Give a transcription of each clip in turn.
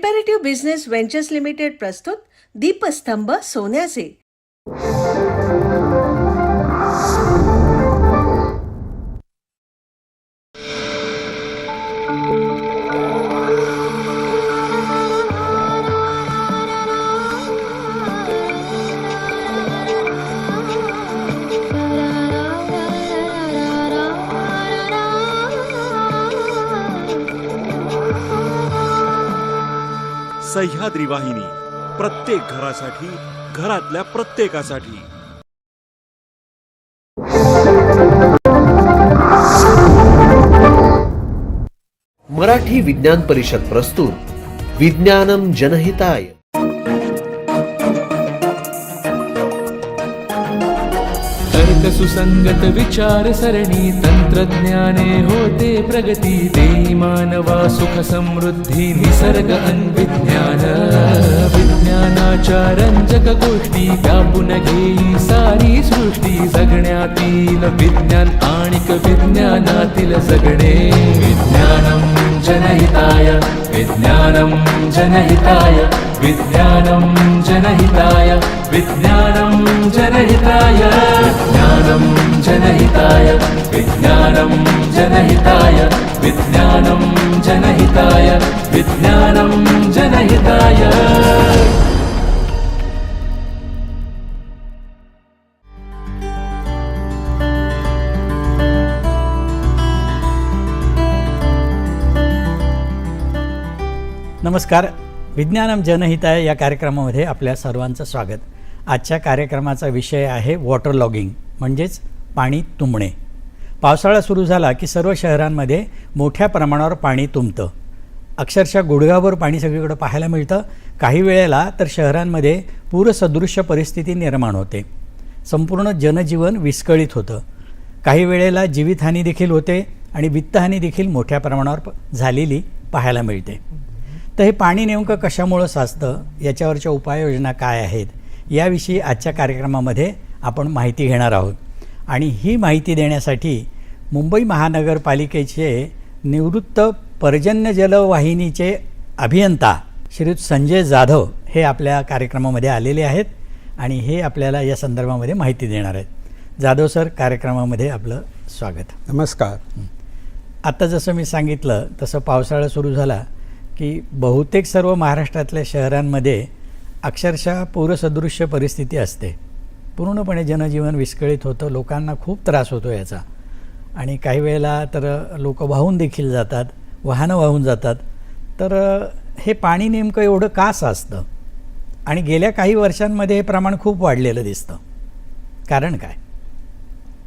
Imperative business ventures limited प्रस्तुत दीपस्तंभ सोन्याचे. सह्याद्री वाहिनी, प्रत्येक घरासाठी, घरातल्या प्रत्येकासाठी. मराठी विज्ञान परिषद प्रस्तुत विज्ञानम जनहिताय. सुसंगत विचार सरणी तंत्रज्ञाने होते प्रगती. देई मानवा सुख समृद्धी निसर्ग अन्विज्ञान. विज्ञानाच्या रंजक गोष्टी व्यापून घेई सारी सृष्टी. जगण्यातील विज्ञान आणिक विज्ञानातील जगणे. विज्ञानम जनहिताय, विज्ञानम जनहिताय, विज्ञानम जनहिताय, विज्ञानम जनहिताय, विज्ञानम जनहिताय, विज्ञानम जनहिताय, विज्ञानम जनहिताय, विज्ञानम जनहिताय. नमस्कार. विज्ञानम जनहिताय या कार्यक्रमामध्ये आपल्या सर्वांचं स्वागत. आजच्या कार्यक्रमाचा विषय आहे वॉटर लॉगिंग, म्हणजेच पाणी तुंबणे. पावसाळा सुरू झाला की सर्व शहरांमध्ये मोठ्या प्रमाणावर पाणी तुंबतं. अक्षरशः गुडघाभर पाणी सगळीकडे पाहायला मिळतं. काही वेळेला तर शहरांमध्ये पूरसदृश्य परिस्थिती निर्माण होते. संपूर्ण जनजीवन विस्कळीत होतं. काही वेळेला जीवितहानी देखील होते आणि वित्तहानी देखील मोठ्या प्रमाणावर झालेली पाहायला मिळते. तर हे पाणी नेमकं कशामुळं साचतं, याच्यावरच्या उपाययोजना काय आहेत, याविषयी आजच्या कार्यक्रमामध्ये आपण माहिती घेणार आहोत. आणि ही माहिती देण्यासाठी मुंबई महानगरपालिकेचे निवृत्त पर्जन्य जलवाहिनीचे अभियंता श्रीयुत संजय जाधव हे आपल्या कार्यक्रमामध्ये आलेले आहेत आणि हे आपल्याला या संदर्भामध्ये माहिती देणार आहेत. जाधव सर, कार्यक्रमामध्ये आपलं स्वागत. नमस्कार. आत्ता जसं मी सांगितलं तसं पावसाळा सुरू झाला की बहुतेक सर्व महाराष्ट्रातल्या शहरांमध्ये अक्षरशः पूरसदृश्य परिस्थिती असते. पूर्णपणे जनजीवन विस्कळीत होतं. लोकांना खूप त्रास होतो याचा. आणि काही वेळेला तर लोक वाहून देखील जातात, वाहनं वाहून जातात. तर हे पाणी नेमकं एवढं का साचतं आणि गेल्या काही वर्षांमध्ये हे प्रमाण खूप वाढलेलं दिसतं. कारण काय?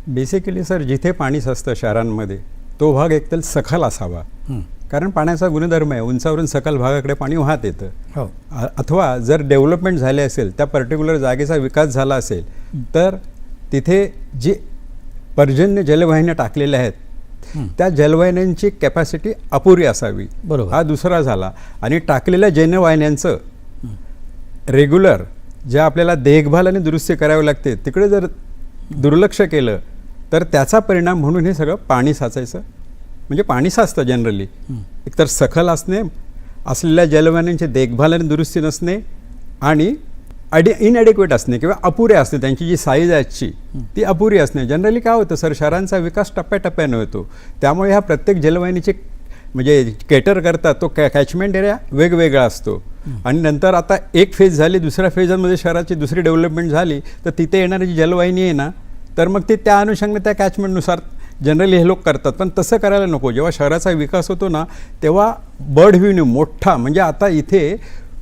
बेसिकली सर, जिथे पाणी साचतं शहरांमध्ये तो भाग एकतर सखल असावा. कारण पाण्याचा गुणधर्म आहे, उंचावरून सकल भागाकडे पाणी वाहत येतं. हो. अथवा जर डेव्हलपमेंट झाले असेल, त्या पर्टिक्युलर जागेचा विकास झाला असेल तर तिथे जी पर्जन्य जलवाहिन्या टाकलेल्या आहेत त्या जलवाहिन्यांची कॅपॅसिटी अपुरी असावी. बरोबर. हा दुसरा झाला. आणि टाकलेल्या जलवाहिन्यांचं रेग्युलर जे आपल्याला देखभाल आणि दुरुस्ती करावी लागते तिकडे जर दुर्लक्ष केलं तर त्याचा परिणाम म्हणून हे सगळं पाणी साचायचं. म्हणजे पाणी साचतं जनरली. एकतर सखल असलेल्या जलवाहिन्यांची देखभाल आणि दुरुस्ती नसणे आणि इनॲडिक्वेट असणे किंवा अपुरे असणे. त्यांची जी साईज आहे आजची ती अपुरी असणे. जनरली काय होतं सर, शहरांचा विकास टप्प्याटप्प्याने होतो. त्यामुळे ह्या प्रत्येक जलवाहिनीचे म्हणजे केटर करतात तो कॅचमेंट एरिया वेगवेगळा असतो. आणि नंतर आता एक फेज झाली, दुसऱ्या फेजमध्ये शहराची दुसरी डेव्हलपमेंट झाली तर तिथे येणारी जी जलवाहिनी आहे ना, तर मग ती त्या अनुषंगाने त्या कॅचमेंटनुसार जनरली हे लोक करतात. पण तसं करायला नको. जेव्हा शहराचा विकास होतो ना तेव्हा बर्ड व्ह्यूने मोठा, म्हणजे आता इथे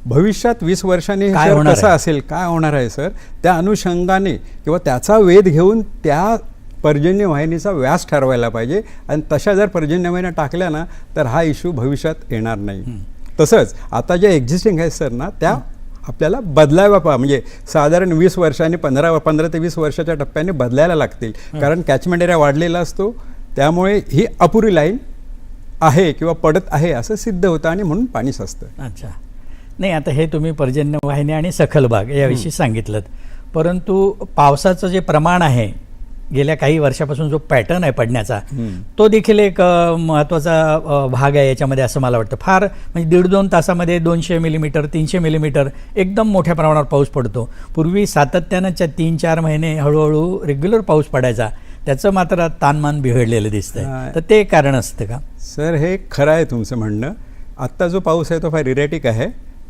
भविष्यात 20 वर्षांनी शहर कसं असेल, काय होणार आहे सर, त्या अनुषंगाने किंवा त्याचा वेध घेऊन त्या पर्जन्य वाहिनीचा व्यास ठरवायला पाहिजे. आणि तशा जर पर्जन्य वाहिन्या टाकल्या ना तर हा इश्यू भविष्यात येणार नाही. तसंच आता ज्या एक्झिस्टिंग आहेत सर ना त्या आपल्याला बदलायला म्हणजे साधारण 20 वर्षांनी 15 ते 20 वर्षाच्या टप्प्याने बदलायला लागतील. कारण कॅचमेंट एरिया वाढलेला असतो. त्यामुळे ही अपुरी लाईन आहे किंवा पडत आहे असं सिद्ध होतं आणि म्हणून पाणी साचतं. अच्छा. नाही, आता हे तुम्ही पर्जन्य वाहिनी आणि सखल भाग याविषयी सांगितलं. परंतु पावसाचं जे प्रमाण आहे गेल्या काही वर्षापासून जो पॅटर्न आहे पडण्याचा तो देखील एक महत्त्वाचा भाग आहे याच्यामध्ये असं मला वाटतं. फार म्हणजे 1.5-2 तासामध्ये 200 मिलीमीटर 300 मिलीमीटर एकदम मोठ्या प्रमाणावर पाऊस पडतो. पूर्वी सातत्यानं 3-4 महिने हळूहळू रेग्युलर पाऊस पडायचा, त्याचं मात्र तानमान बिघडलेलं दिसतंय. तर ते कारण असतं का सर? हे खरं आहे तुमचं म्हणणं. आत्ता जो पाऊस आहे तो फार इरेटिक आहे.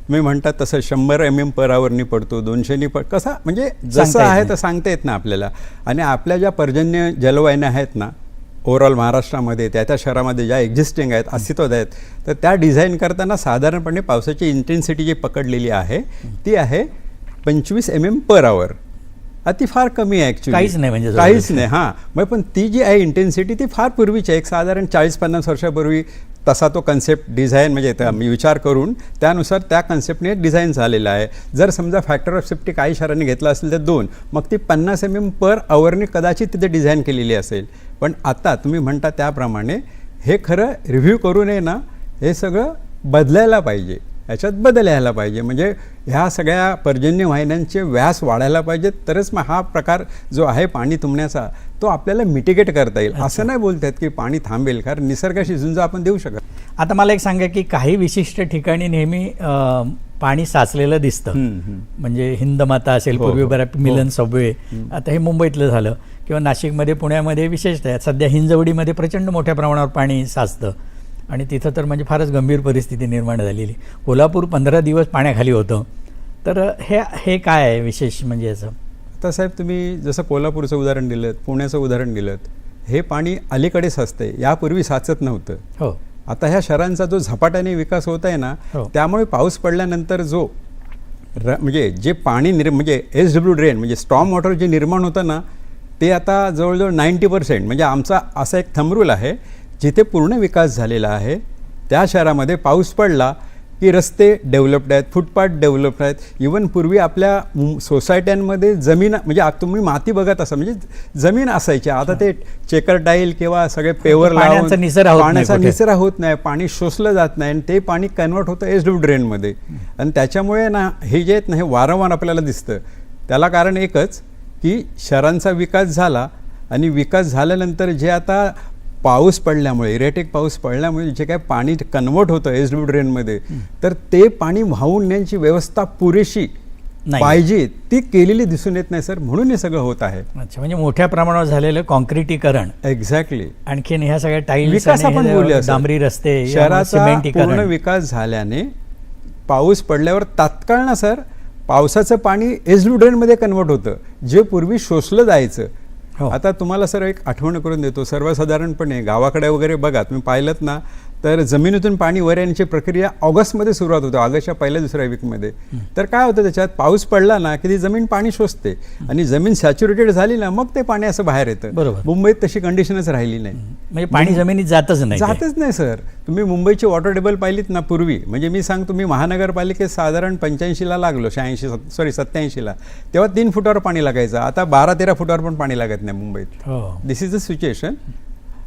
मी म्हणतात तसं 100 mm/h पडतो, 200 कसा म्हणजे जसं आहे तर सांगता येत ना आपल्याला. आणि आपल्या ज्या पर्जन्य जलवाहिन्या आहेत ना ओव्हरऑल महाराष्ट्रामध्ये, त्या शहरामध्ये ज्या एक्झिस्टिंग आहेत, अस्तित्वात आहेत, तर त्या डिझाईन करताना साधारणपणे पावसाची इंटेन्सिटी जी पकडलेली आहे ती आहे 25 mm/h. ती फार कमी आहे ॲक्च्युली, काहीच नाही म्हणजे काहीच नाही. हां, मग पण ती जी आहे इंटेन्सिटी ती फार पूर्वीची आहे. एक साधारण 40-50 वर्षापूर्वी तसा तो कन्सेप्ट डिझाईन म्हणजे मी विचार करून त्यानुसार त्या कन्सेप्टने डिझाईन झालेला आहे. जर समजा फॅक्टर ऑफ सेफ्टी काही शहरांनी घेतला असेल तर 2, मग ती 50 mm/h कदाचित तिथे डिझाईन केलेली असेल. पण आता तुम्ही म्हणता त्याप्रमाणे हे खरं रिव्ह्यू करू नये ना, हे सगळं बदलायला पाहिजे, याच्यात बदल यायला पाहिजे. म्हणजे ह्या सगळ्या पर्जन्य वाहिन्यांचे व्यास वाढायला पाहिजेत, तरच मग हा प्रकार जो आहे पाणी तुंबण्याचा तो आपल्याला मिटिगेट करता येईल. असं नाही बोलतात की पाणी थांबेल, कारण निसर्गाशी झुंज आपण देऊ शकत. आता मला एक सांगा की काही विशिष्ट ठिकाणी नेहमी पाणी साचलेलं दिसतं. म्हणजे हिंदमाता असेल, पूर्वी बऱ्याच मिलन सबवे, आता हे मुंबईतलं झालं, किंवा नाशिकमध्ये पुण्यामध्ये विशेषतः सध्या हिंजवडीमध्ये प्रचंड मोठ्या प्रमाणावर पाणी साचतं आणि तिथं तर म्हणजे फारच गंभीर परिस्थिती निर्माण झालेली. कोल्हापूर 15 दिवस पाण्याखाली होतं. तर हे काय आहे विशेष म्हणजे याचं? आता साहेब तुम्ही जसं कोल्हापूरचं उदाहरण दिलं, पुण्याचं उदाहरण दिलं, हे पाणी अलीकडे साचतंय, यापूर्वी साचत नव्हतं. हो. आता ह्या शहरांचा जो झपाट्याने विकास होत आहे ना, त्यामुळे पाऊस पडल्यानंतर जो म्हणजे जे पाणी म्हणजे SW ड्रेन म्हणजे स्टॉर्म वॉटर जे निर्माण होतं ना, ते आता जवळजवळ 90% म्हणजे आमचा असा एक थंब रूल आहे, जिथे पूर्ण विकास झालेला आहे त्या शहरामध्ये पाऊस पडला की रस्ते डेव्हलप्ड आहेत, फुटपाथ डेव्हलप्ड आहेत. इवन पूर्वी आपल्या सोसायट्यांमध्ये जमीन म्हणजे तुम्ही माती बघत असा म्हणजे जमीन असायची, आता ते चेकर टाईल किंवा सगळे पेवर लावून पाण्याचा निचरा होत नाही, पाणी शोषलं जात नाही आणि ते पाणी कन्वर्ट होतं SW ड्रेनमध्ये. आणि त्याच्यामुळे ना हे जे आहेत ना हे वारंवार आपल्याला दिसतं. त्याला कारण एकच की शहरांचा विकास झाला आणि विकास झाल्यानंतर जे आता पाऊस पडल्यामुळे इरेटिक पाऊस पडल्यामुळे जे काय पाणी कन्वर्ट होतं SW ड्रेनमध्ये, तर ते पाणी वाहून नेण्याची व्यवस्था पुरेशी पाहिजे ती केलेली दिसून येत नाही सर, म्हणून हे सगळं होत आहे. अच्छा, म्हणजे मोठ्या प्रमाणावर झालेलं कॉन्क्रिटीकरण. एक्झॅक्टली. आणखीन ह्या सगळ्या टाईल्स विकास आपण बोलूया, डांबरी रस्ते, शहराचा पूर्ण विकास झाल्याने पाऊस पडल्यावर तात्काळ ना सर पावसाचं पाणी SW ड्रेनमध्ये कन्वर्ट होतं, जे पूर्वी शोषलं जायचं. आता तुम्हाला सर एक आठवण करून देतो. सर्वसाधारणपणे गावाकडे वगैरे बघा तुम्ही पाहिलंत ना, तर जमिनीतून पाणी वर येण्याची प्रक्रिया ऑगस्टमध्ये सुरुवात होते, ऑगस्टच्या 1-दुसऱ्या वीकमध्ये. तर काय होतं त्याच्यात, पाऊस पडला ना की ती जमीन पाणी शोषते आणि जमीन सॅच्युरेटेड झाली ना मग ते पाणी असं बाहेर येतं. बरोबर. मुंबईत तशी कंडिशनच राहिली नाही, म्हणजे पाणी जमिनीत जातच नाही सर. तुम्ही मुंबईची वॉटर टेबल पाहिलीत ना पूर्वी, म्हणजे मी सांगतो मी महानगरपालिकेत साधारण 85ला लागलो, 87ला, तेव्हा 3 फुटावर पाणी लागायचं. आता 12-13 फुटावर पण पाणी लागत नाही मुंबईत. दिस इज द सिच्युएशन.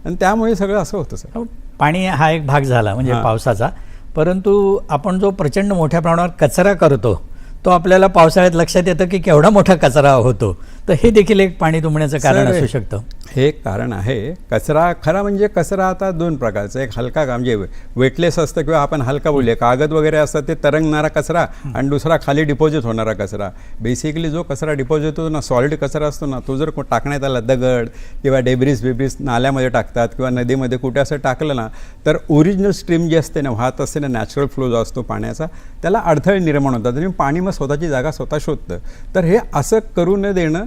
आणि त्यामुळे सगळं असं होतं सर. पाणी हा एक भाग झाला म्हणजे पावसाचा, परंतु आपण जो प्रचंड मोठ्या प्रमाणावर कचरा करतो तो आपल्याला पावसाळ्यात लक्षात येतं की केवढा मोठा कचरा होतो. तर हे देखील एक पाणी तुंबण्याचं कारण असू शकतं. हे एक कारण आहे. कचरा खरा म्हणजे कचरा आता 2 प्रकारचा, एक हलका म्हणजे वेटलेस असतं किंवा आपण हलका बोलूया कागद वगैरे असतं ते तरंगणारा कचरा, आणि दुसरा खाली डिपॉझिट होणारा कचरा. बेसिकली जो कचरा डिपॉझिट होतो ना, सॉलिड कचरा असतो ना, तो जर टाकण्यात आला, दगड किंवा डेब्रिस नाल्यामध्ये टाकतात किंवा नदीमध्ये कुठे असं टाकलं ना, तर ओरिजिनल स्ट्रीम जी असते ना, वाहत असते ना, नॅचरल फ्लो जो असतो पाण्याचा, त्याला अडथळे निर्माण होतात आणि पाणी मग स्वतःची जागा स्वतः शोधतं. तर हे असं करू न देणं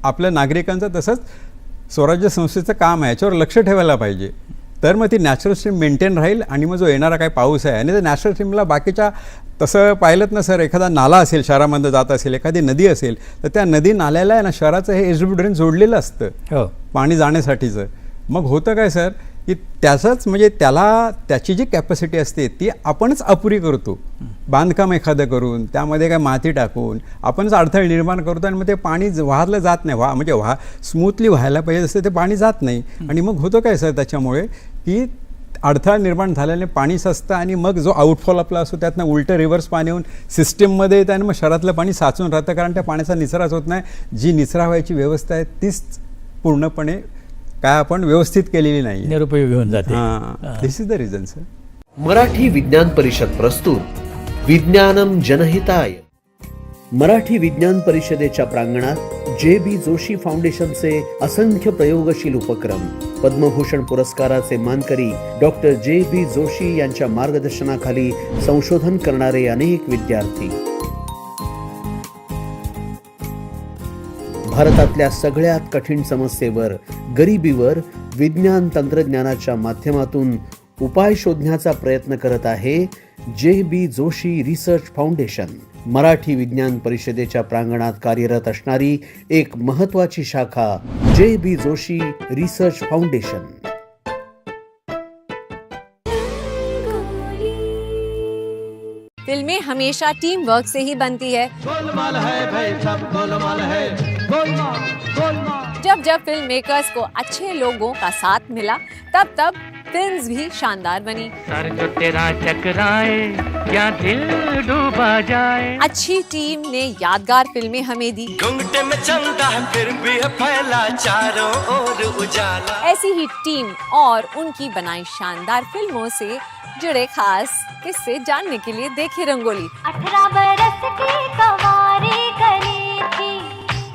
आपल्या नागरिकांचं तसंच स्वराज्य संस्थेचं काम आहे, याच्यावर लक्ष ठेवायला पाहिजे. तर मग ती नॅचरल स्ट्रीम मेंटेन राहील आणि मग जो येणारा काय पाऊस आहे आणि त्या नॅचरल स्ट्रीमला बाकीच्या तसं पाहिलं ना सर, एखादा नाला असेल शहरामध्ये जात असेल, एखादी नदी असेल, तर त्या नदी नाल्याला आहे ना शहराचं हे SW ड्रेन जोडलेलं असतं पाणी जाण्यासाठीचं. मग होतं काय सर की त्याचंच म्हणजे त्याची जी कॅपॅसिटी असते ती आपणच अपुरी करतो, बांधकाम एखादं करून त्यामध्ये काय माती टाकून आपणच अडथळे निर्माण करतो आणि मग ते पाणी वाहलं जात नाही. म्हणजे स्मूथली व्हायला पाहिजे असतं ते पाणी जात नाही. आणि मग होतं काय सर त्याच्यामुळे की अडथळा निर्माण झाल्याने पाणी साचतं आणि मग जो आउटफॉल आपला असतो त्यातनं उलटं रिव्हर्स पाणी येऊन सिस्टीममध्ये येतं आणि मग शहरातलं पाणी साचून राहतं, कारण त्या पाण्याचा निचराच होत नाही. जी निचरा व्हायची व्यवस्था आहे तीच पूर्णपणे काय आपण व्यवस्थित केलेली नाही. निरुपयोगी होऊन जाते. This is the reason sir. Marathi विज्ञान परिषद प्रस्तुत विज्ञानम जनहिताय. मराठी विज्ञान परिषदेच्या प्रांगणात जे.बी. जोशी फाउंडेशनचे असंख्य प्रयोगशील उपक्रम, पद्मभूषण पुरस्काराचे मानकरी डॉक्टर जे.बी. जोशी यांच्या मार्गदर्शनाखाली संशोधन करणारे अनेक विद्यार्थी, भारतातल्या सगळ्यात कठीण समस्येवर, गरिबीवर विज्ञान तंत्रज्ञानाच्या माध्यमातून उपाय शोधण्याचा प्रयत्न करत आहे JB. Joshi research foundation. Marathi विज्ञान परिषदेच्या प्रांगणात कार्यरत असणारी एक महत्त्वाची शाखा जे.बी. Joshi research foundation. फिल्में हमेशा टीम वर्क से ही बनती है. जब जब फिल्म मेकर्स को अच्छे लोगों का साथ मिला, तब तब फिल्म्स भी शानदार बनी. सर जो तेरा टकराए या दिल डूबा जाए. अच्छी टीम ने यादगार फिल्में हमें दी. घुंघटे में चंदा है फिर भी है फैला चारों ओर उजाला. ऐसी ही टीम और उनकी बनाई शानदार फिल्मों से जुड़े खास किस्से जानने के लिए देखे रंगोली. 18 बरस की कवारी गली थी,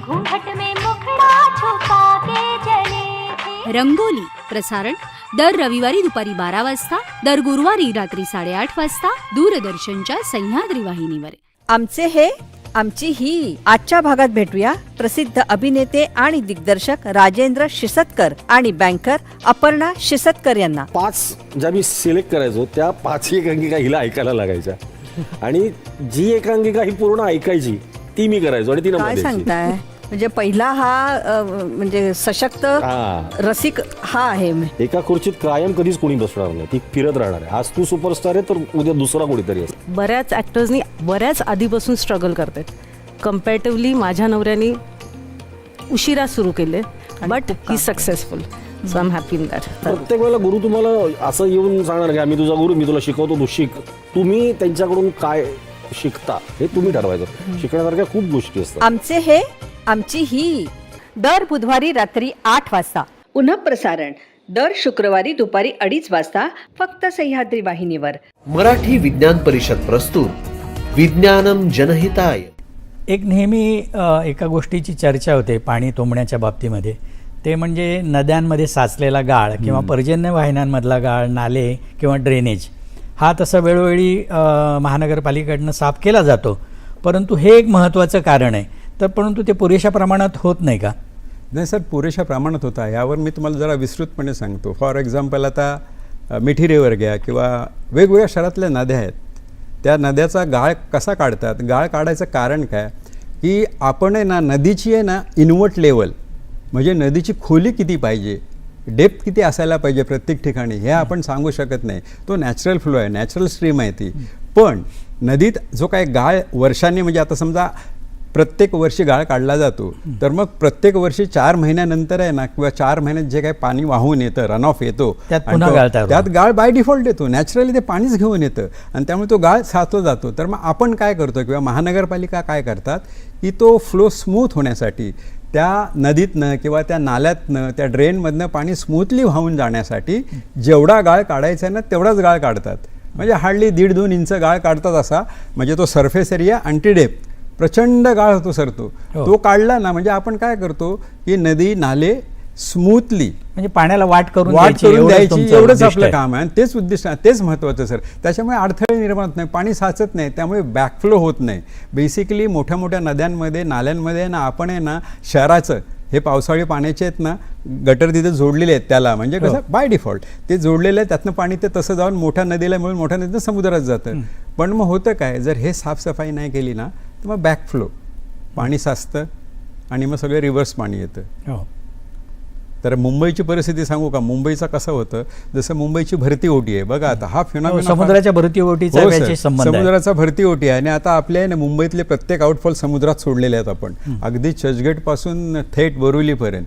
घूंघट में मुखड़ा छुपा के चली थी. रंगोली प्रसारण दर रविवारी दुपारी 12 वाजता, दर गुरुवारी रात्री 8:30 वाजता दूरदर्शनच्या सह्याद्री वाहिनीवर. आमचे हे आमची ही. आजच्या भागात भेटूया प्रसिद्ध अभिनेते आणि दिग्दर्शक राजेंद्र शिसतकर आणि बँकर अपर्णा शिसतकर यांना. 5 ज्या मी सिलेक्ट करायचो त्या 5 एकांकिका हिला ऐकायला लागायच्या आणि जी एकांकिका ही पूर्ण ऐकायची ती मी करायचो आणि ती काय सांगताय? म्हणजे पहिला हा म्हणजे सशक्त रसिक हा आहे. एका खुर्चीत कायम कधीच कोणी बसणार नाही, ती फिरत राहणार आहे. आज तू सुपरस्टार आहे तर उद्या दुसरा कोणीतरी असतो. बऱ्याच ॲक्टर्सनी बऱ्याच आधीपासून स्ट्रगल करतात. कम्पॅरेटिव्हली माझ्या नवऱ्याने उशिरा सुरू केले, but he successful. So I am happy in that. प्रत्येक वेळेला गुरु तुम्हाला असं येऊन सांगणार की आम्ही तुझा गुरु, मी तुला शिकवतो, तू शिक. तुम्ही त्यांच्याकडून काय शिकता हे तुम्ही ठरवायचं. शिकण्यासारख्या खूप गोष्टी असतात. आमचे हे आमची ही. दर बुधवारी रात्री 8 वाजता. पुन्हा प्रसारण दर शुक्रवारी दुपारी 2:30 वाजता, फक्त सह्याद्री वाहिनीवर. मराठी विज्ञान परिषद प्रस्तुत विज्ञानम जनहिताय. एक नेहमी एका गोष्टीची चर्चा होते पाणी तुंबण्याच्या बाबतीमध्ये, ते म्हणजे नद्यांमध्ये साचलेला गाळ किंवा पर्जन्य वाहिन्यांमधला गाळ, नाले किंवा ड्रेनेज. हा तसा वेळोवेळी महानगरपालिकेकडनं साफ केला जातो, परंतु हे एक महत्त्वाचं कारण आहे. तर परंतु ते पुरेशा प्रमाणात होत नाही का? नाही सर, पुरेशा प्रमाणात होता. यावर मी तुम्हाला जरा विस्तृतपणे सांगतो. फॉर एक्झाम्पल आता मिठी रिव्हर घ्या किंवा वेगवेगळ्या शहरातल्या नद्या आहेत, त्या नद्याचा गाळ कसा काढतात? गाळ काढायचं कारण काय की आपण आहे ना नदीची आहे ना इनवर्ट लेवल म्हणजे नदीची खोली किती पाहिजे, डेप्थ किती असायला पाहिजे प्रत्येक ठिकाणी, हे आपण सांगू शकत नाही. तो नॅचरल फ्लो आहे, नॅचरल स्ट्रीम आहे ती. पण नदीत जो काय गाळ वर्षांनी म्हणजे आता समजा प्रत्येक वर्षी गाळ काढला जातो, तर मग प्रत्येक वर्षी 4 महिन्यानंतर आहे ना किंवा 4 महिन्यात जे काही पाणी वाहून येतं, रन ऑफ येतो, त्यात गाळ बाय डिफॉल्ट येतो. नॅचरली ते पाणीच घेऊन येतं आणि त्यामुळे तो गाळ साचला जातो. तर मग आपण काय करतो किंवा महानगरपालिका काय करतात की तो फ्लो स्मूथ होण्यासाठी त्या नदीतनं किंवा त्या नाल्यातनं त्या ड्रेनमधनं पाणी स्मूथली वाहून जाण्यासाठी जेवढा गाळ काढायचा आहे ना तेवढाच गाळ काढतात. म्हणजे हार्डली 1.5-2 इंच गाळ काढतात असा. म्हणजे तो सरफेस एरिया अंटी डेप्थ प्रचंड गाळ होतो सर. तो काढला ना म्हणजे आपण काय करतो की नदी नाले स्मूथली म्हणजे पाण्याला वाट करून द्यायची, एवढंच आपलं काम आहे. आणि तेच उद्दिष्ट, तेच महत्त्वाचं सर. त्याच्यामुळे अडथळे निर्माण होत नाही, पाणी साचत नाही, त्यामुळे बॅकफ्लो होत नाही. बेसिकली मोठ्या मोठ्या नद्यांमध्ये नाल्यांमध्ये ना आपण आहे ना शहराचं हे पावसाळी पाण्याचे आहेत ना गटर तिथे जोडलेले आहेत त्याला, म्हणजे कसं बाय डिफॉल्ट ते जोडलेलं आहे. त्यातनं पाणी ते तसं जाऊन मोठ्या नदीला मिळून मोठ्या नदीनं समुद्रात जातं. पण मग होतं काय, जर हे साफसफाई नाही केली ना तर मग बॅकफ्लो पाणी साचतं आणि मग सगळे रिव्हर्स पाणी येतं. तर मुंबईची परिस्थिती सांगू का? मुंबईचं कसं होतं, जसं मुंबईची भरती ओटी आहे बघा. आता हा फिनॉमिना समुद्राच्या भरती ओटीचा समुद्राचा भरती ओटी आहे. आणि आता आपल्या ना मुंबईतले प्रत्येक आउटफॉल समुद्रात सोडलेले आहेत आपण, अगदी चर्चगेट पासून थेट बोरिवलीपर्यंत.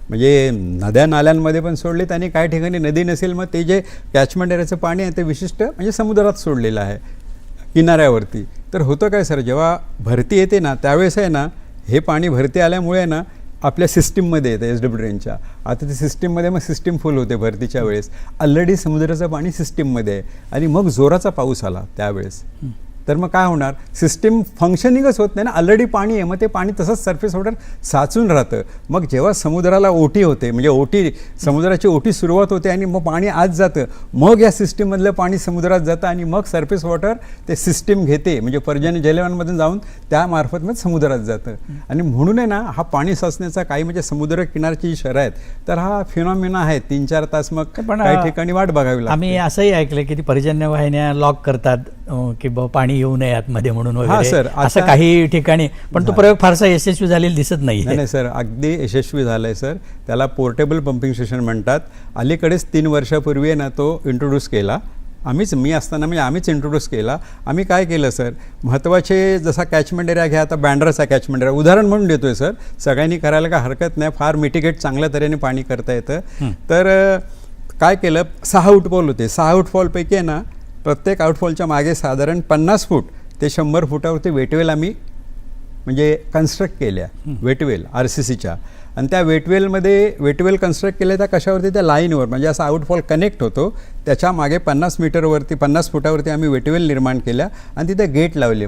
म्हणजे नद्या नाल्यांमध्ये पण सोडलेत आणि काही ठिकाणी नदी नसेल मग ते जे कॅचमेंट एरियाचं पाणी आहे ते विशिष्ट म्हणजे समुद्रात सोडलेलं आहे किनाऱ्यावरती. तर होतं काय सर, जेव्हा भरती येते ना त्यावेळेस आहे ना हे पाणी भरती आल्यामुळे ना आपल्या सिस्टीममध्ये येतं SW ड्रेनच्या. आता ते सिस्टीममध्ये मग सिस्टीम फुल होते भरतीच्या वेळेस, ऑलरेडी समुद्राचं पाणी सिस्टीममध्ये आहे आणि मग जोराचा पाऊस आला त्यावेळेस, तर मग काय होणार, सिस्टीम फंक्शनिंगच होत नाही ना, ऑलरेडी पाणी आहे, मग ते पाणी तसंच सरफेस वॉटर साचून राहतं. मग जेव्हा समुद्राला ओटी होते, म्हणजे समुद्राची ओटी सुरुवात होते आणि मग पाणी आत जातं, मग या सिस्टीममधलं पाणी समुद्रात जातं आणि मग सरफेस वॉटर ते सिस्टीम घेते, म्हणजे पर्जन्य जलवाहिन्यांमधून जाऊन त्यामार्फत मग समुद्रात जातं. आणि म्हणून आहे ना, हा पाणी साचण्याचा काही म्हणजे समुद्र किनारची जी शहरं आहेत तर हा फिनॉमिना आहे. 3-4 तास मग काही ठिकाणी वाट बघावी लागते. आम्ही असंही ऐकलं की ती पर्जन्य वाहिन्या लॉक करतात की पाणी येऊ नये आतमध्ये म्हणून वगैरे, सर, असं काही ठिकाणी, पण तो प्रयोग फारसा यशस्वी झालेला दिसत नाही सर. अगदी यशस्वी झालाय सर. त्याला पोर्टेबल पंपिंग स्टेशन म्हणतात. अलीकडेच 3 वर्षापूर्वी ना तो इंट्रोड्यूस केला. मी असताना म्हणजे आम्हीच इंट्रोड्यूस केला. आम्ही काय केलं सर, महत्त्वाचे जसा कॅचमेंट एरिया घ्या, आता बँड्राचा कॅचमेंट एरिया उदाहरण म्हणून देतोय सर, सगळ्यांनी करायला काय हरकत नाही, फार मिटिगेट चांगल्या तऱ्हेने पाणी करता येतं. तर काय केलं, 6 आउटफॉल होते. 6 आउटफॉलपैकी आहे ना, प्रत्येक आउटफॉलच्या मागे साधारण 50 फूट ते 100 फुटावरती वेटवेल आम्ही म्हणजे कन्स्ट्रक्ट केल्या, वेटवेल RCCच्या. आणि त्या वेटवेल कन्स्ट्रक्ट केल्या त्या कशावरती, त्या लाईनवर, म्हणजे असा आउटफॉल कनेक्ट होतो त्याच्या मागे 50 फुटावरती आम्ही वेटवेल निर्माण केल्या आणि तिथे गेट लावले.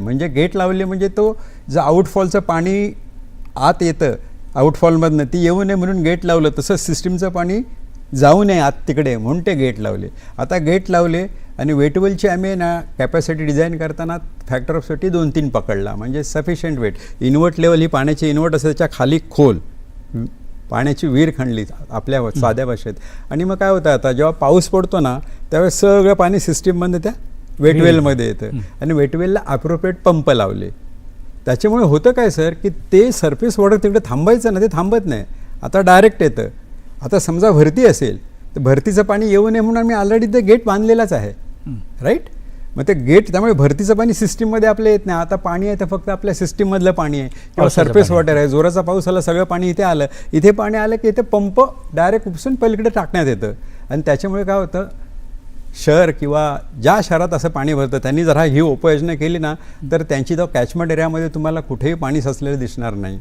म्हणजे तो जो आउटफॉलचं पाणी आत येतं आउटफॉलमधनं, ती येऊ नये म्हणून गेट लावलं. तसंच सिस्टीमचं पाणी जाऊ नये आत तिकडे म्हणून ते गेट लावले. आता गेट लावले आणि वेटवेलची आम्ही ना कॅपॅसिटी डिझाईन करताना फॅक्टर ऑफ सेफ्टी 2-3 पकडला, म्हणजे सफिशियंट वेट. इन्व्हर्ट लेवल ही पाण्याची इन्व्हर्ट असते, त्याच्या खाली खोल पाण्याची विहीर खणली आपल्या साध्या भाषेत. आणि मग काय होतं, आता जेव्हा पाऊस पडतो ना त्यावेळेस सगळं पाणी सिस्टीममध्ये त्या वेटवेलमध्ये येतं आणि वेटवेलला अप्रोप्रिएट पंप लावले. त्याच्यामुळे होतं काय सर, की ते सरफेस वॉटर तिकडे थांबायचं ना, ते थांबत नाही, आता डायरेक्ट येतं. आता समजा भरती असेल तर भरतीचं पाणी येऊ नये म्हणून आम्ही ऑलरेडी ते गेट बांधलेलाच आहे, राईट. मग ते गेट, त्यामुळे भरतीचं पाणी सिस्टीममध्ये आपलं येत नाही. आता पाणी आहे तर फक्त आपल्या सिस्टीममधलं पाणी आहे किंवा सरफेस वॉटर आहे. जोराचा पाऊस आला, सगळं पाणी इथे आलं, इथे पाणी आलं की इथे पंप डायरेक्ट उपसून पलीकडे टाकण्यात येतं. आणि त्याच्यामुळे काय होतं, शहर किंवा ज्या शहरात असं पाणी भरतं त्यांनी जर ही उपाययोजना केली ना, तर त्यांची तो कॅचमेंट एरियामध्ये तुम्हाला कुठेही पाणी साचलेलं दिसणार नाही.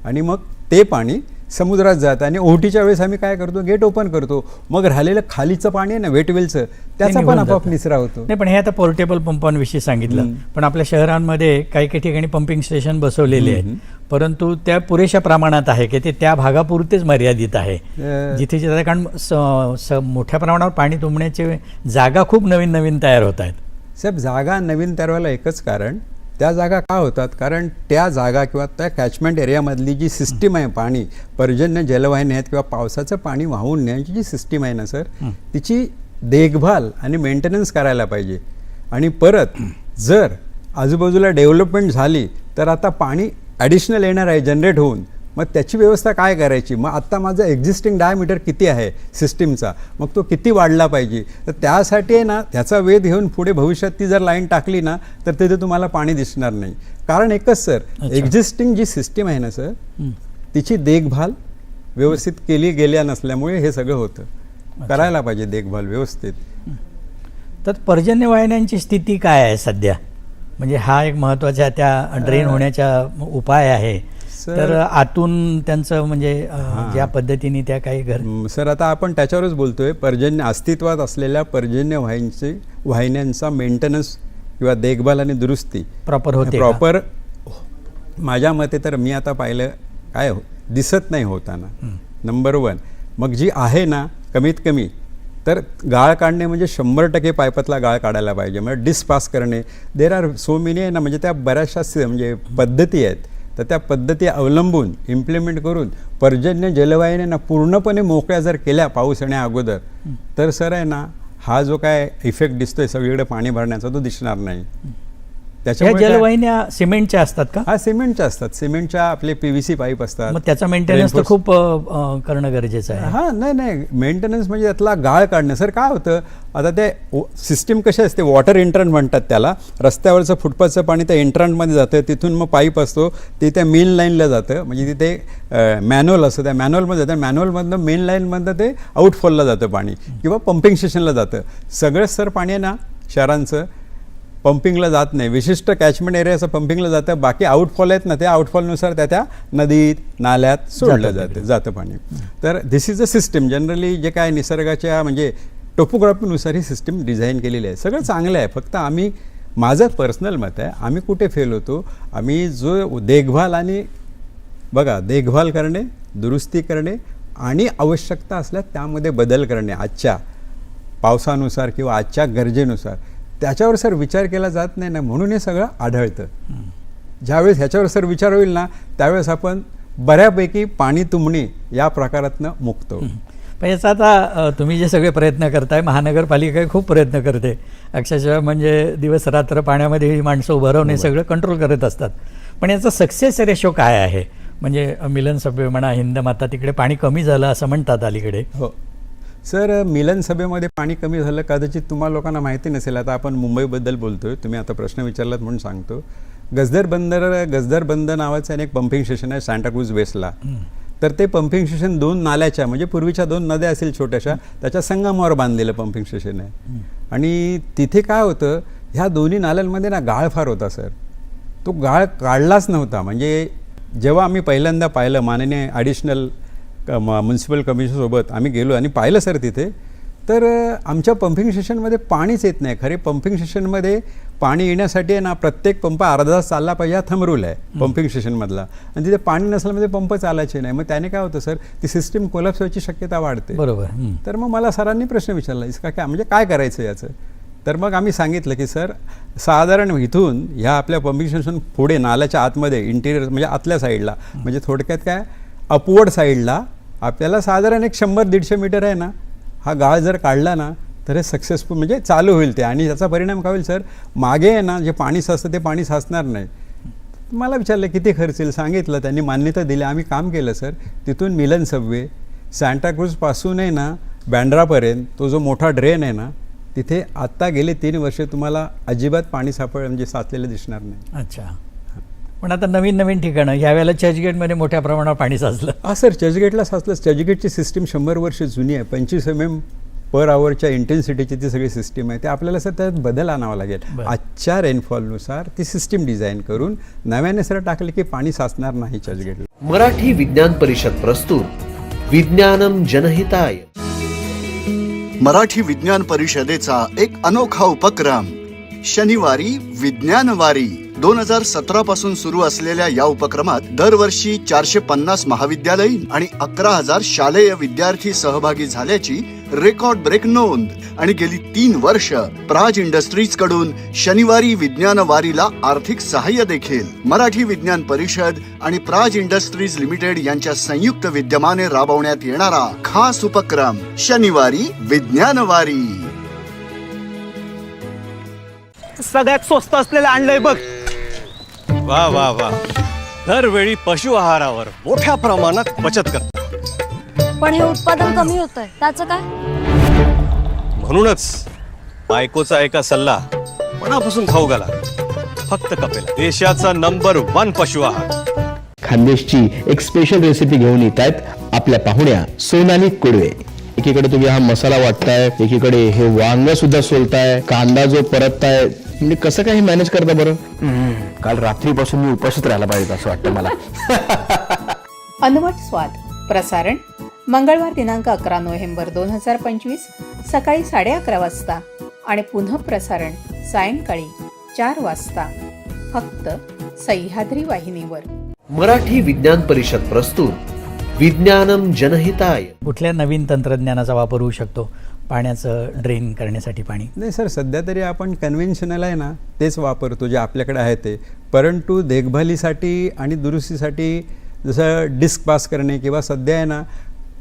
आणि मग ते पाणी समुद्रात जातं. आणि ओहोटीच्या वेळेस आम्ही काय करतो, गेट ओपन करतो, मग राहिलेलं खालीचं पाणी आहे ना वेटवेलचं, त्याचा पण आपोआप निचरा होतो. नाही, पण हे आता पोर्टेबल पंपांविषयी सांगितलं, पण आपल्या शहरांमध्ये काही काही ठिकाणी पंपिंग स्टेशन बसवलेले आहेत, परंतु त्या पुरेशा प्रमाणात आहे की ते त्या भागापुरतेच मर्यादित आहे जिथे जिथे, कारण मोठ्या प्रमाणावर पाणी तुंबण्याचे जागा खूप नवीन तयार होत आहेत. साहेब, जागा नवीन तयार व्हायला एकच कारण, त्या जागा का होतात, कारण त्या जागा किंवा त्या कॅचमेंट एरियामधली जी सिस्टीम आहे, पाणी पर्जन्य जलवाहिनी आहेत किंवा पावसाचं पाणी वाहून नेण्याची जी सिस्टीम आहे ना सर, तिची देखभाल आणि मेंटेनन्स करायला पाहिजे. आणि परत जर आजूबाजूला डेव्हलपमेंट झाली तर आता पाणी ॲडिशनल येणार आहे जनरेट होऊन, मग त्याची व्यवस्था काय करायची. मग आत्ता माझा एक्झिस्टिंग डायमीटर किती आहे सिस्टीमचा, मग तो किती वाढला पाहिजे, तर त्यासाठी आहे ना त्याचा वेध घेऊन पुढे भविष्यात ती जर लाईन टाकली ना तर तिथे तुम्हाला पाणी दिसणार नाही. कारण एकच सर, एक्झिस्टिंग जी सिस्टीम आहे ना सर, तिची देखभाल व्यवस्थित केली गेल्या नसल्यामुळे हे सगळं होतं. करायला पाहिजे देखभाल व्यवस्थित. तर पर्जन्य वाहिन्यांची स्थिती काय आहे सध्या, म्हणजे हा एक महत्त्वाचा त्या ड्रेन होण्याचा उपाय आहे. तर आतून त्यांचं म्हणजे ज्या पद्धतीने त्या काही सर, आता आपण त्याच्यावरच बोलतोय. पर्जन्य अस्तित्वात असलेल्या पर्जन्य वाहिन्यांचा मेंटेनन्स किंवा देखभाल आणि दुरुस्ती प्रॉपर होते, प्रॉपर माझ्या मते तर मी आता पाहिलं काय दिसत नाही होताना. नंबर 1. मग जी आहे ना कमीत कमी, तर गाळ काढणे म्हणजे 100% पायपातला गाळ काढायला पाहिजे, म्हणजे डिस्पास करणे. देर आर सो मेनी आहे ना, म्हणजे त्या बऱ्याचशा म्हणजे पद्धती आहेत, तर त्या पद्धती अवलंबून इम्प्लिमेंट करून पर्जन्य जलवाहिन्यांना पूर्णपणे मोकळ्या जर केल्या पाऊस येण्या अगोदर, तर सर आहे ना, हा जो काय इफेक्ट दिसतोय सगळीकडे पाणी भरण्याचा तो दिसणार नाही. त्याच्यामुळे जलवाहिन्या सिमेंटच्या असतात का? हा, सिमेंटच्या असतात. सिमेंटच्या आपले PVC पाईप असतात. मग त्याचा मेंटेनन्स तर खूप करणं गरजेचं आहे. हां, नाही मेंटेनन्स म्हणजे त्यातला गाळ काढणं. सर काय होतं, आता ते सिस्टीम कशी असते, वॉटर एंट्रंट म्हणतात त्याला. रस्त्यावरचं फुटपाथचं पाणी त्या एंट्रंटमध्ये जातं, तिथून मग पाईप असतो ते त्या मेन लाईनला जातं, म्हणजे तिथे मॅन्युअल असतं, त्या मॅन्युअलमध्ये जातं. मॅन्युअलमधनं मेन लाईनमधनं ते आउटफॉलला जातं पाणी किंवा पंपिंग स्टेशनला जातं. सगळंच सर पाणी आहे ना शहरांचं पंपिंगला जात नाही. विशिष्ट कॅचमेंट एरियाचं पंपिंगला जातं, बाकी आउटफॉल आहेत ना, त्या आउटफॉलनुसार त्या नदीत नाल्यात सोडलं जातं पाणी. तर दिस इज अ सिस्टीम. जनरली जे काय निसर्गाच्या म्हणजे टोपोग्राफीनुसार ही सिस्टीम डिझाईन केलेली आहे. सगळं चांगलं आहे. फक्त आम्ही, माझं पर्सनल मत आहे, आम्ही कुठे फेल होतो, आम्ही जो देखभाल आणि बघा देखभाल करणे, दुरुस्ती करणे आणि आवश्यकता असल्यास त्यामध्ये बदल करणे आजच्या पावसानुसार किंवा आजच्या गरजेनुसार, त्याच्यावर सर विचार केला जात नाही ना, म्हणून हे सगळं आढळतं. ज्यावेळेस ह्याच्यावर सर विचार होईल ना, त्यावेळेस आपण बऱ्यापैकी पाणी तुंबणे या प्रकारातनं मुक्त होऊ. पण याचा आता तुम्ही जे सगळे प्रयत्न करताय, महानगरपालिका खूप प्रयत्न करते अक्षरशः, म्हणजे दिवस रात्र पाण्यामध्ये ही माणसं उभं राहून हे सगळं कंट्रोल करत असतात. पण याचा सक्सेस रेशो काय आहे? म्हणजे मिलन सभे म्हणा, हिंदमाता, तिकडे पाणी कमी झालं असं म्हणतात अलीकडे. हो सर, मिलन सभेमध्ये पाणी कमी झालं कदाचित तुम्हाला लोकांना माहिती नसेल. आता आपण मुंबईबद्दल बोलतोय, तुम्ही आता प्रश्न विचारलात म्हणून सांगतो. गजदर बंद नावाचं एक पंपिंग स्टेशन आहे सांताक्रूझ वेस्टला. तर ते पंपिंग स्टेशन 2 नाल्याच्या, म्हणजे पूर्वीच्या 2 नद्या असेल छोट्याशा, त्याच्या संगमावर बांधलेलं पंपिंग स्टेशन आहे. आणि तिथे काय होतं, ह्या दोन्ही नाल्यांमध्ये ना गाळ फार होता सर. तो गाळ काढलाच नव्हता. म्हणजे जेव्हा आम्ही पहिल्यांदा पाहिलं, माननीय ॲडिशनल म्युन्सिपल कमिशनरसोबत आम्ही गेलो आणि पाहिलं सर तिथे, तर आमच्या पंपिंग स्टेशनमध्ये पाणीच येत नाही. खरे पंपिंग स्टेशनमध्ये पाणी येण्यासाठी आहे ना, प्रत्येक पंप अर्धा तास चालला पाहिजे हा थंब रूल आहे पंपिंग स्टेशनमधला. आणि तिथे पाणी नसल्यामध्ये पंप चालायचे नाही. मग त्याने काय होतं सर, ती सिस्टीम कोलॅप्स व्हायची शक्यता वाढते. बरोबर. तर मग मला सरांनी प्रश्न विचारला, इसका काय म्हणजे काय करायचं याचं. तर मग आम्ही सांगितलं की सर, साधारण इथून ह्या आपल्या पंपिंग स्टेशन पुढे नाल्याच्या आतमध्ये इंटिरियर म्हणजे आतल्या साईडला, म्हणजे थोडक्यात काय अपवर्ड साईडला आपल्याला साधारण 100-150 मीटर आहे ना, हा गाळ जर काढला ना, तर हे सक्सेसफुल म्हणजे चालू होईल ते. आणि याचा परिणाम काय होईल सर, मागे आहे ना जे पाणी साचतं ते पाणी साचणार नाही. मला विचारलं किती खर्च येईल, सांगितलं, त्यांनी मान्यता दिली. आम्ही काम केलं सर. तिथून मिलन सबवे, सांताक्रूझपासून आहे ना बँड्रापर्यंत तो जो मोठा ड्रेन आहे ना, तिथे आत्ता गेले 3 वर्ष तुम्हाला अजिबात पाणी म्हणजे साचलेलं दिसणार नाही. अच्छा. पण आता नवीन ठिकाणं, यावेळेला चर्चगेटमध्ये मोठ्या प्रमाणावर पाणी साचलं. हा सर, चर्चगेटला साचलं. चर्चगेटची सिस्टीम 100 वर्ष जुनी आहे. 25 mm/h इंटेन्सिटीची ती सगळी सिस्टीम आहे. ते आपल्याला सर त्यात बदल आणावा लागेल. आजच्या रेनफॉलनुसार ती सिस्टीम डिझाईन करून नव्याने सर टाकले की पाणी साचणार नाही चर्चगेटला. मराठी विज्ञान परिषद प्रस्तुत विज्ञानम जनहिताय. मराठी विज्ञान परिषदेचा एक अनोखा उपक्रम, शनिवारी विज्ञानवारी. 2017 पासून सुरू असलेल्या या उपक्रमात दरवर्षी 450 महाविद्यालयीन आणि 11,000 शालेय विद्यार्थी सहभागी झाल्याची रेकॉर्ड ब्रेक नोंद. आणि गेली 3 वर्ष प्राज इंडस्ट्रीज कडून शनिवारी विज्ञान वारीला आर्थिक सहाय्य देखील. मराठी विज्ञान परिषद आणि प्राज इंडस्ट्रीज लिमिटेड यांच्या संयुक्त विद्यमाने राबवण्यात येणारा खास उपक्रम शनिवारी विज्ञान वारी. सगळ्यात स्वस्त असलेलं आणलंय बघ. वा वा वा, दरवेळी पशु आहारावर मोठ्या प्रमाणात बचत करतात. पण हे उत्पादन कमी होतंय, त्याचं काय? म्हणूनच बायकोचा एका सल्ला, मनापासून खाऊ घाला फक्त कपेला, देशाचा नंबर 1 पशु आहार. खानदेशची एक स्पेशल रेसिपी घेऊन येत आहेत आपल्या पाहुण्या सोनाली कुडवे. एकीकडे तुम्ही हा मसाला वाटताय, एकीकडे हे वांग सुद्धा सोलताय, कांदा जो परतताय, म्हणजे कसं काही मॅनेज करता बरं? काल रात्रीपासून मी उपाशीच राहायला पाहिजे असं वाटतं मला. अनवट स्वाद प्रसारण मंगळवार दिनांक 11 नोव्हेंबर 2025 सकाळी 11:30 वाजता आणि पुनः प्रसारण सायंकाळी 4 वाजता फक्त सह्याद्री वाहिनीवर. मराठी विज्ञान परिषद प्रस्तुत विज्ञानम जनहिताय. कुठल्या नवीन तंत्रज्ञानाचा वापर होऊ शकतो पाण्याचं ड्रेन करण्यासाठी? पाणी नाही सर, सध्या तरी आपण कन्व्हेन्शनल आहे ना तेच वापरतो जे आपल्याकडे आहे ते. परंतु देखभालीसाठी आणि दुरुस्तीसाठी जसं डिस्क पास करणे किंवा सध्या आहे ना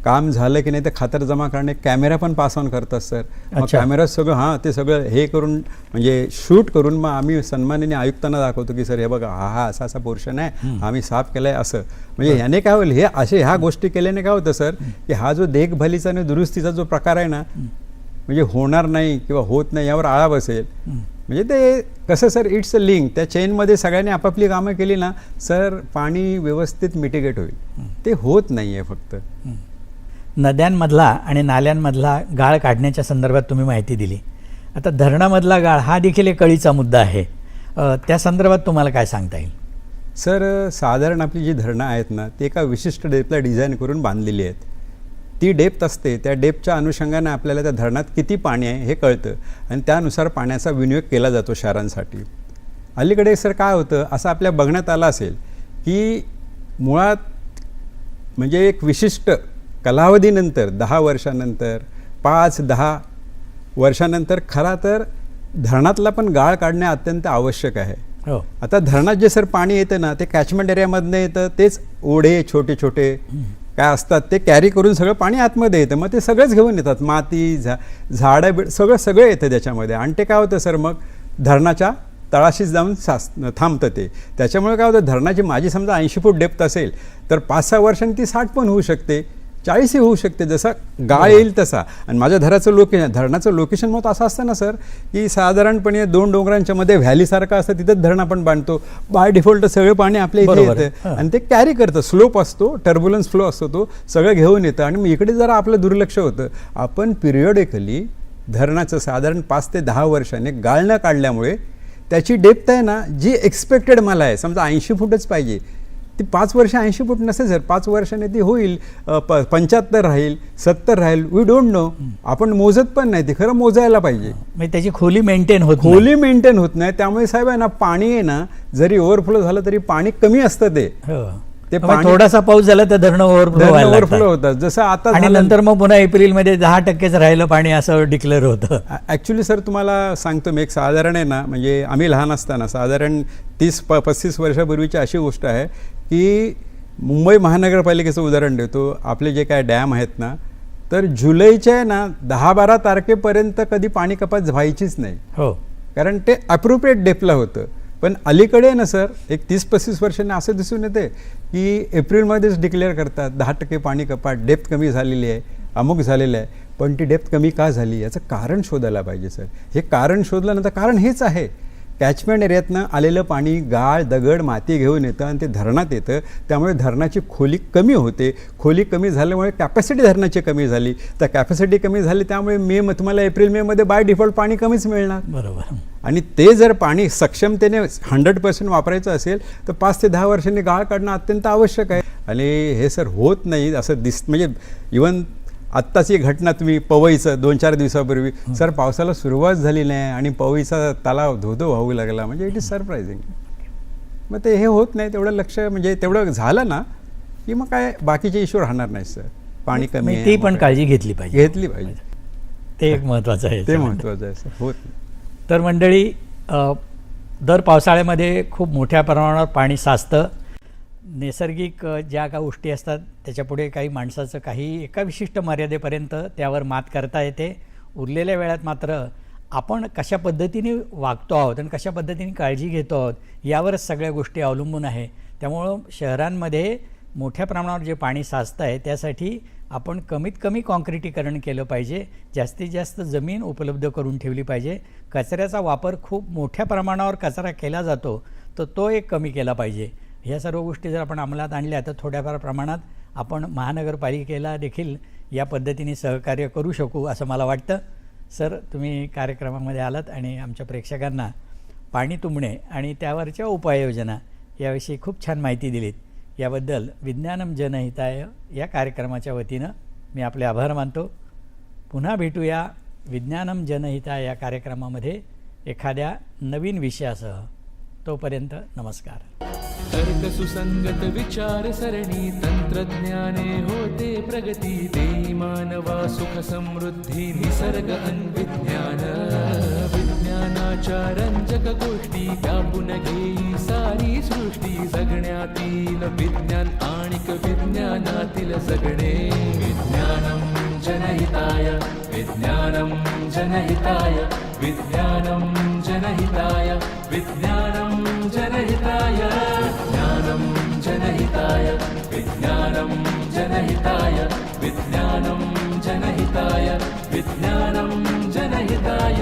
काम झालं की नाही ते खातर जमा करणे, कॅमेरा पण पास ऑन करतात सर. मग कॅमेरा सगळं हां ते सगळं हे करून म्हणजे शूट करून मग आम्ही सन्माननीय आयुक्तांना दाखवतो की सर हे बघा हा असा पोर्शन आहे, आम्ही साफ केला आहे असं. म्हणजे ह्याने काय होईल, हे असे ह्या गोष्टी केल्याने काय होतं सर की हा जो देखभालीचा आणि दुरुस्तीचा जो प्रकार आहे ना म्हणजे होणार नाही किंवा होत नाही यावर आळा बसेल. म्हणजे ते कसं सर, इट्स अ लिंक. त्या चेनमध्ये सगळ्यांनी आपापली कामं केली ना सर पाणी व्यवस्थित मिटिगेट होईल. ते होत नाही आहे फक्त. नद्यांमधला आणि नाल्यांमधला गाळ काढण्याच्या संदर्भात तुम्ही माहिती दिली. आता धरणामधला गाळ हा देखील एक कळीचा मुद्दा आहे. त्या संदर्भात तुम्हाला काय सांगता येईल? सर, साधारण आपली जी धरणं आहेत ना ती एका विशिष्ट डेपला डिझाईन करून बांधलेली आहेत. ती डेप्थ असते, त्या डेपच्या अनुषंगाने आपल्याला त्या धरणात किती पाणी आहे हे कळतं आणि त्यानुसार पाण्याचा विनियोग केला जातो शहरांसाठी. अलीकडे सर काय होतं, असं आपल्या बघण्यात आलं असेल की मुळात म्हणजे एक विशिष्ट कालावधीनंतर 10 वर्षानंतर 5-10 वर्षानंतर खरा तर धरणातला पण गाळ काढणे अत्यंत आवश्यक आहे. हो. आता धरणात जे सर पाणी येतं ना ते कॅचमेंट एरियामधनं येतं, तेच ओढे छोटे छोटे काय असतात ते कॅरी करून सगळं पाणी आतमध्ये येतं. मग ते सगळंच घेऊन येतात, माती झाडं सगळं येतं त्याच्यामध्ये. आणि ते काय होतं सर, मग धरणाच्या तळाशीच जाऊन थांबतं ते. त्याच्यामुळे काय होतं, धरणाची माझी समजा 80 फूट डेप्थ असेल तर 5-6 वर्षांनी ती 60 पण होऊ शकते, 40 होऊ शकते, जसा गाळ येईल तसा. आणि माझ्या धरणाचं लोकेशन मग असं असतं ना सर की साधारणपणे 2 डोंगरांच्या मध्ये व्हॅलीसारखं असतं, तिथंच धरण आपण बांधतो. बाय डिफॉल्ट सगळं पाणी आपल्या इथे येतं आणि ते कॅरी करतं. स्लोप असतो, टर्ब्युलन्स फ्लो असतो, तो सगळं घेऊन येतं. आणि मग इकडे जरा आपलं दुर्लक्ष होतं. आपण पिरियडिकली धरणाचं साधारण 5 ते 10 वर्षाने गाळ न काढल्यामुळे त्याची डेप्थ आहे ना जी एक्सपेक्टेड मला आहे, समजा 80 फूटच पाहिजे, ती 5 वर्ष 80 फूट नसेल सर. 5 वर्षाने ती होईल 75 राहील, 70 राहील, वी डोंट नो. आपण मोजत पण नाही, ती खरं मोजायला पाहिजे. म्हणजे त्याची खोली मेंटेन होत नाही. त्यामुळे साहेब आहे ना, पाणी आहे ना जरी ओव्हरफ्लो झालं तरी पाणी कमी असतं ते पाणी. थोडासा पाऊस झाला तर धरण ओव्हरफ्लो होतं, जसं आता. आणि नंतर मग पुन्हा एप्रिलमध्ये 10%च राहिलं पाणी असं डिक्लेअर होतं. ॲक्च्युली सर तुम्हाला सांगतो मी, एक साधारण आहे ना, म्हणजे आम्ही लहान असताना साधारण 30-35 वर्षापूर्वीची अशी गोष्ट आहे की मुंबई महानगरपालिकेचं उदाहरण देतो. आपले जे काय डॅम आहेत ना, तर जुलैच्या ना 10-12 तारखेपर्यंत कधी पाणी कपात व्हायचीच नाही. हो, कारण ते अप्रोप्रिएट डेपला होतं. पण अलीकडे ना सर एक 30-35 वर्षांनी असं दिसून येते की एप्रिलमध्येच डिक्लेअर करतात 10% पाणी कपात, डेप्थ कमी झालेली आहे, अमुक झालेलं आहे. पण ती डेप्थ कमी का झाली याचं कारण शोधायला पाहिजे सर. हे कारण शोधल्यानंतर कारण हेच आहे, कॅचमेंट एरियातनं आलेलं पाणी गाळ दगड माती घेऊन येतं आणि ते धरणात येतं. त्यामुळे धरणाची खोली कमी होते. खोली कमी झाल्यामुळे कॅपॅसिटी धरणाची कमी झाली. तर कॅपॅसिटी कमी झाली त्यामुळे तुम्हाला एप्रिल-मे मध्ये बाय डिफॉल्ट पाणी कमीच मिळणार. बरोबर. आणि ते जर पाणी सक्षमतेने 100% वापरायचं असेल तर 5 ते 10 वर्षांनी गाळ काढणं अत्यंत आवश्यक आहे. आणि हे सर होत नाही असं म्हणजे इवन आत्ताची घटना तुम्ही पवईचं 2-4 दिवसापूर्वी सर, पावसाला सुरुवात झाली नाही आणि पवईचा तलाव धोधो वाहू लागला. म्हणजे इट इज सरप्रायझिंग. मग ते हे होत नाही तेवढं लक्ष, म्हणजे तेवढं झालं ना की मग काय बाकीचे इश्यू राहणार नाही सर. पाणी कमी आहे, ती पण काळजी घेतली पाहिजे. ते एक महत्त्वाचं आहे. ते महत्त्वाचं आहे सर. होत नाही. तर मंडळी, दर पावसाळ्यामध्ये खूप मोठ्या प्रमाणावर पाणी साचतं. नैसर्गिक ज्या काही गोष्टी असतात त्याच्यापुढे काही माणसाचं काही एका विशिष्ट मर्यादेपर्यंत त्यावर मात करता येते. उरलेल्या वेळात मात्र आपण कशा पद्धतीने वागतो आहोत आणि कशा पद्धतीने काळजी घेतो आहोत यावरच सगळ्या गोष्टी अवलंबून आहे. त्यामुळं शहरांमध्ये मोठ्या प्रमाणावर जे पाणी साचतं आहे त्यासाठी आपण कमीत कमी कॉन्क्रिटीकरण केलं पाहिजे. जास्तीत जास्त जमीन उपलब्ध करून ठेवली पाहिजे. कचऱ्याचा वापर खूप मोठ्या प्रमाणावर कचरा केला जातो तर तो एक कमी केला पाहिजे. ह्या सर्व गोष्टी जर आपण अंमलात आणल्या तर थोड्याफार प्रमाणात आपण महानगरपालिकेला देखील या पद्धतीने सहकार्य करू शकू असं मला वाटतं. सर, तुम्ही कार्यक्रमामध्ये आलात आणि आमच्या प्रेक्षकांना पाणी तुंबणे आणि त्यावरच्या उपाययोजना याविषयी खूप छान माहिती दिलीत. याबद्दल विज्ञानम जनहिताय या कार्यक्रमाच्या वतीनं मी आपले आभार मानतो. पुन्हा भेटूया विज्ञानम जनहिताय या कार्यक्रमामध्ये एखाद्या नवीन विषयासह. तोपर्यंत नमस्कार. तर्क सुसंगत विचार सरणी तंत्रज्ञाने होते प्रगती. देई मानवा सुख समृद्धी निसर्ग अन्विज्ञान. विज्ञानाच्या रंजक गोष्टी व्यापून घेई सारी सृष्टी. जगण्यातील विज्ञान आणिक विज्ञानातील जगणे. विज्ञानम जनहिताय, विज्ञानम जनहिताय, विज्ञानम जनहिताय, विज्ञानम जनहिताय, विज्ञानम जनहिताय, विज्ञानम जनहिताय, विज्ञानम जनहिताय, विज्ञानम जनहिताय.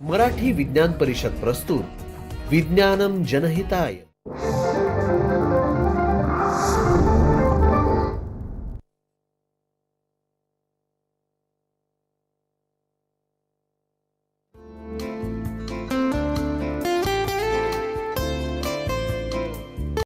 मराठी विज्ञान परिषद प्रस्तुत विज्ञानम जनहिताय.